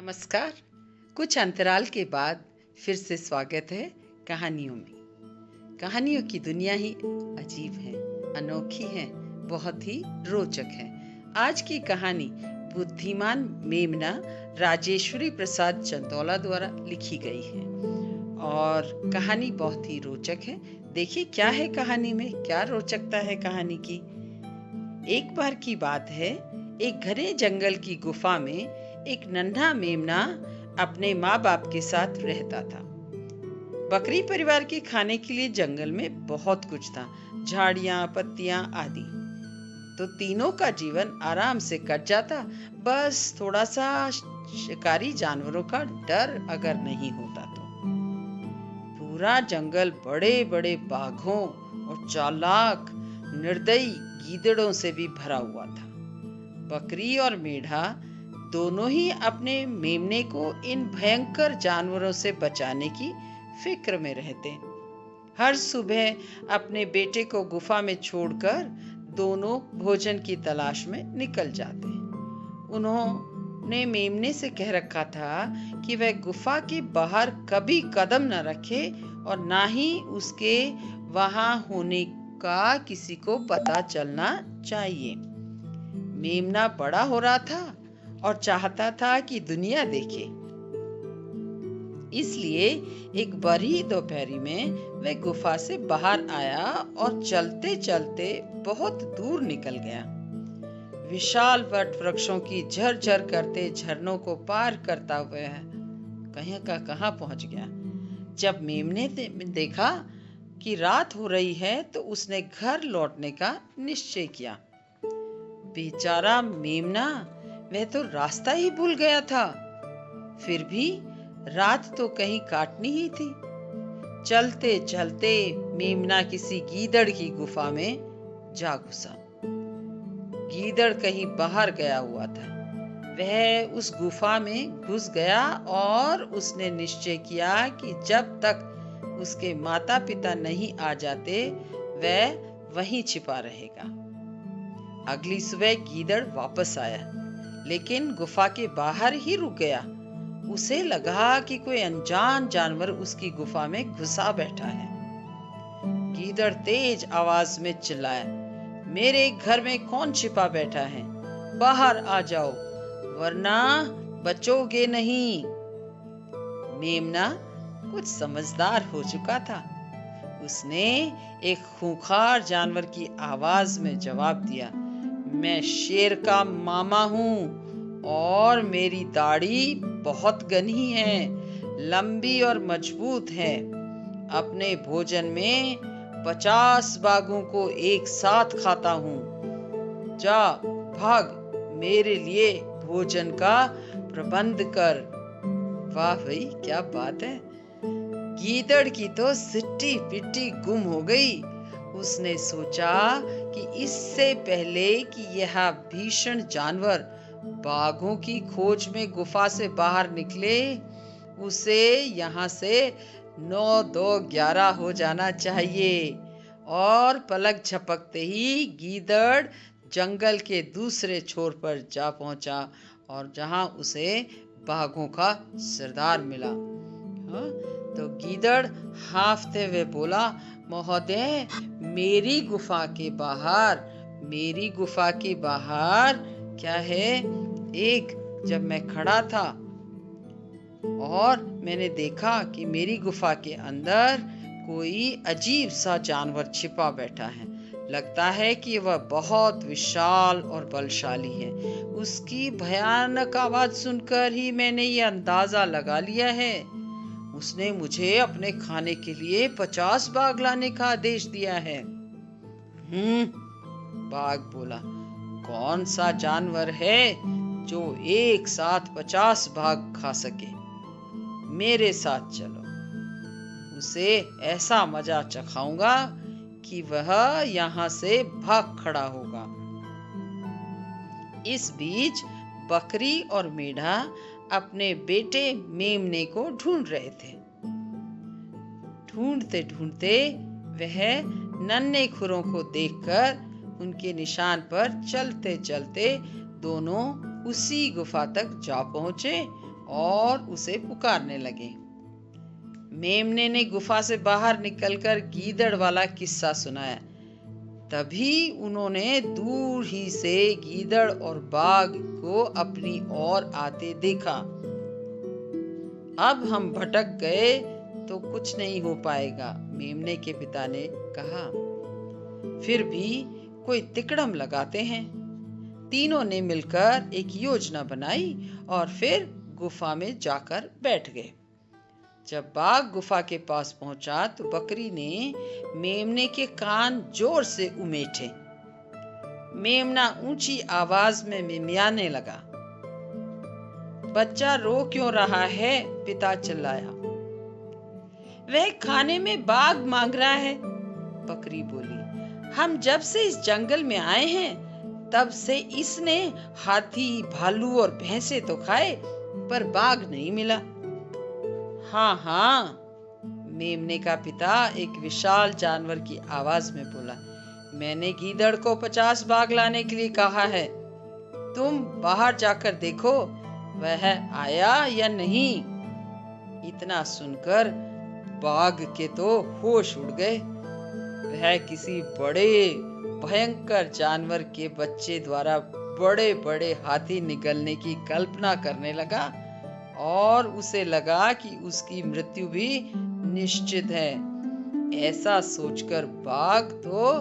नमस्कार। कुछ अंतराल के बाद फिर से स्वागत है कहानियों में। कहानियों की दुनिया ही अजीब है, अनोखी है, बहुत ही रोचक है। आज की कहानी बुद्धिमान मेमना राजेश्वरी प्रसाद चंदौला द्वारा लिखी गई है और कहानी बहुत ही रोचक है। देखिए क्या है कहानी में, क्या रोचकता है कहानी की। एक बार की बात है, एक घने जंगल की गुफा में एक नन्हा मेमना अपने माँ बाप के साथ रहता था। बकरी परिवार के खाने के लिए जंगल में बहुत कुछ था, झाड़ियाँ, पत्तियाँ आदि। तो तीनों का जीवन आराम से कट जाता, बस थोड़ा सा शिकारी जानवरों का डर अगर नहीं होता तो। पूरा जंगल बड़े बड़े बाघों और चालाक निर्दयी गीदड़ों से भी भरा हुआ था। बकरी और मेढ़ा दोनों ही अपने मेमने को इन भयंकर जानवरों से बचाने की फिक्र में रहते। हर सुबह अपने बेटे को गुफा में छोड़कर दोनों भोजन की तलाश में निकल जाते। उन्होंने मेमने से कह रखा था कि वह गुफा के बाहर कभी कदम न रखे और ना ही उसके वहां होने का किसी को पता चलना चाहिए। मेमना बड़ा हो रहा था और चाहता था कि दुनिया देखे। इसलिए एक बड़ी दोपहरी में वह गुफा से बाहर आया और चलते चलते बहुत दूर निकल गया। विशाल वट वृक्षों की झरझर करते झरनों को पार करता हुआ कहीं का कहां पहुंच गया। जब मेमने ने देखा कि रात हो रही है तो उसने घर लौटने का निश्चय किया। बेचारा मेमना, वह तो रास्ता ही भूल गया था। फिर भी रात तो कहीं काटनी ही थी। चलते चलते मेमना किसी गीदड़ की गुफा में जा घुसा। गीदड़ कहीं बाहर गया हुआ था। वह उस गुफा में घुस गया और उसने निश्चय किया कि जब तक उसके माता पिता नहीं आ जाते वह वहीं छिपा रहेगा। अगली सुबह गीदड़ वापस आया, लेकिन गुफा के बाहर ही रुक गया। उसे लगा कि कोई अनजान जानवर उसकी गुफा में घुसा बैठा है। गीदड़ तेज आवाज में चिल्लाया, मेरे घर में कौन छिपा बैठा है? बाहर आ जाओ, वरना बचोगे नहीं। मेमना कुछ समझदार हो चुका था। उसने एक खूंखार जानवर की आवाज में जवाब दिया, मैं शेर का मामा हूँ और मेरी दाढ़ी बहुत घनी है, लंबी और मजबूत है। अपने भोजन में 50 बाघों को एक साथ खाता हूँ। जा भाग, मेरे लिए भोजन का प्रबंध कर। वाह भाई, क्या बात है। गीदड़ की तो सिट्टी पिट्टी गुम हो गई। उसने सोचा कि इससे पहले कि यह भीषण जानवर बाघों की खोज में गुफा से बाहर निकले, उसे यहाँ से 9-2-11 हो जाना चाहिए। और पलक झपकते ही गीदड़ जंगल के दूसरे छोर पर जा पहुंचा और जहां उसे बाघों का सरदार मिला। हाँ? तो गीदड़ हांफते हुए बोला, महोदय, मेरी गुफा के बाहर क्या है? जब मैं खड़ा था और मैंने देखा कि मेरी गुफा के अंदर कोई अजीब सा जानवर छिपा बैठा है। लगता है कि वह बहुत विशाल और बलशाली है। उसकी भयानक आवाज सुनकर ही मैंने ये अंदाजा लगा लिया है। उसने मुझे अपने खाने के लिए 50 बाघ लाने का आदेश दिया है। बाघ बोला, कौन सा जानवर है जो एक साथ 50 बाघ खा सके? मेरे साथ चलो, उसे ऐसा मजा चखाऊंगा कि वह यहाँ से भाग खड़ा होगा। इस बीच बकरी और मेढ़ा अपने बेटे मेमने को ढूंढ रहे थे। ढूंढते ढूंढते वह नन्हे खुरों को देखकर उनके निशान पर चलते चलते दोनों उसी गुफा तक जा पहुंचे और उसे पुकारने लगे। मेमने ने गुफा से बाहर निकलकर गीदड़ वाला किस्सा सुनाया। तभी उन्होंने दूर ही से गीदड़ और बाघ को अपनी ओर आते देखा। अब हम भटक गए तो कुछ नहीं हो पाएगा, मेमने के पिता ने कहा। फिर भी कोई तिकड़म लगाते हैं। तीनों ने मिलकर एक योजना बनाई और फिर गुफा में जाकर बैठ गए। जब बाघ गुफा के पास पहुंचा तो बकरी ने मेमने के कान जोर से उमेटे। मेमना ऊंची आवाज में मिमियाने लगा। बच्चा रो क्यों रहा है? पिता चिल्लाया। वह खाने में बाघ मांग रहा है, बकरी बोली। हम जब से इस जंगल में आए हैं तब से इसने हाथी, भालू और भैंसे तो खाए, पर बाघ नहीं मिला। हाँ हाँ, मेमने का पिता एक विशाल जानवर की आवाज में बोला। मैंने गीदड़ को 50 बाघ लाने के लिए कहा है। तुम बाहर जाकर देखो वह आया या नहीं। इतना सुनकर बाघ के तो होश उड़ गए। वह किसी बड़े भयंकर जानवर के बच्चे द्वारा बड़े बड़े हाथी निगलने की कल्पना करने लगा और उसे लगा कि उसकी मृत्यु भी निश्चित है। ऐसा सोचकर बाघ तो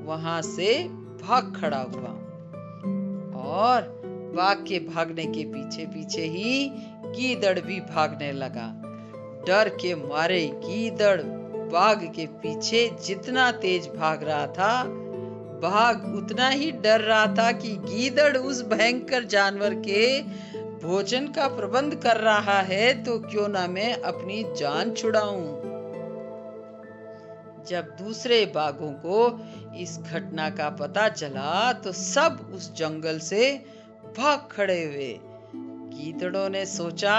वहां से भाग खड़ा हुआ और बाघ के भागने के पीछे पीछे ही गीदड़ भी भागने लगा। डर के मारे गीदड़ बाघ के पीछे जितना तेज भाग रहा था, बाघ उतना ही डर रहा था कि गीदड़ उस भयंकर जानवर के भोजन का प्रबंध कर रहा है, तो क्यों ना मैं अपनी जान छुड़ाऊं। जब दूसरे बाघों को इस घटना का पता चला तो सब उस जंगल से भाग खड़े हुए। गीदड़ों ने सोचा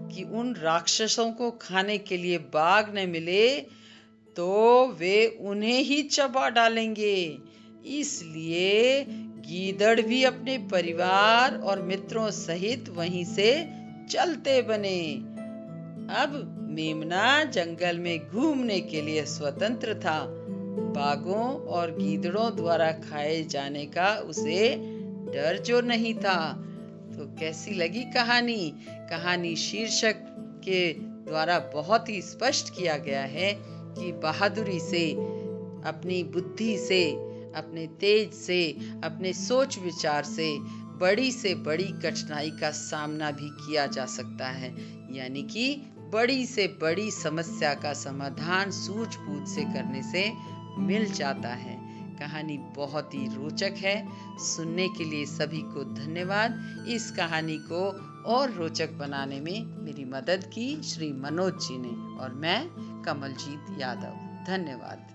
कि उन राक्षसों को खाने के लिए बाघ न मिले तो वे उन्हें ही चबा डालेंगे। इसलिए गीदड़ भी अपने परिवार और मित्रों सहित वहीं से चलते बने। अब मेमना जंगल में घूमने के लिए स्वतंत्र था। बाघों और गीदड़ों द्वारा खाए जाने का उसे डर जो नहीं था। तो कैसी लगी कहानी? कहानी शीर्षक के द्वारा बहुत ही स्पष्ट किया गया है कि बहादुरी से, अपनी बुद्धि से, अपने तेज से, अपने सोच विचार से बड़ी कठिनाई का सामना भी किया जा सकता है। यानी कि बड़ी से बड़ी समस्या का समाधान सूझबूझ से करने से मिल जाता है। कहानी बहुत ही रोचक है। सुनने के लिए सभी को धन्यवाद। इस कहानी को और रोचक बनाने में मेरी मदद की श्री मनोज जी ने और मैं कमलजीत यादव। धन्यवाद।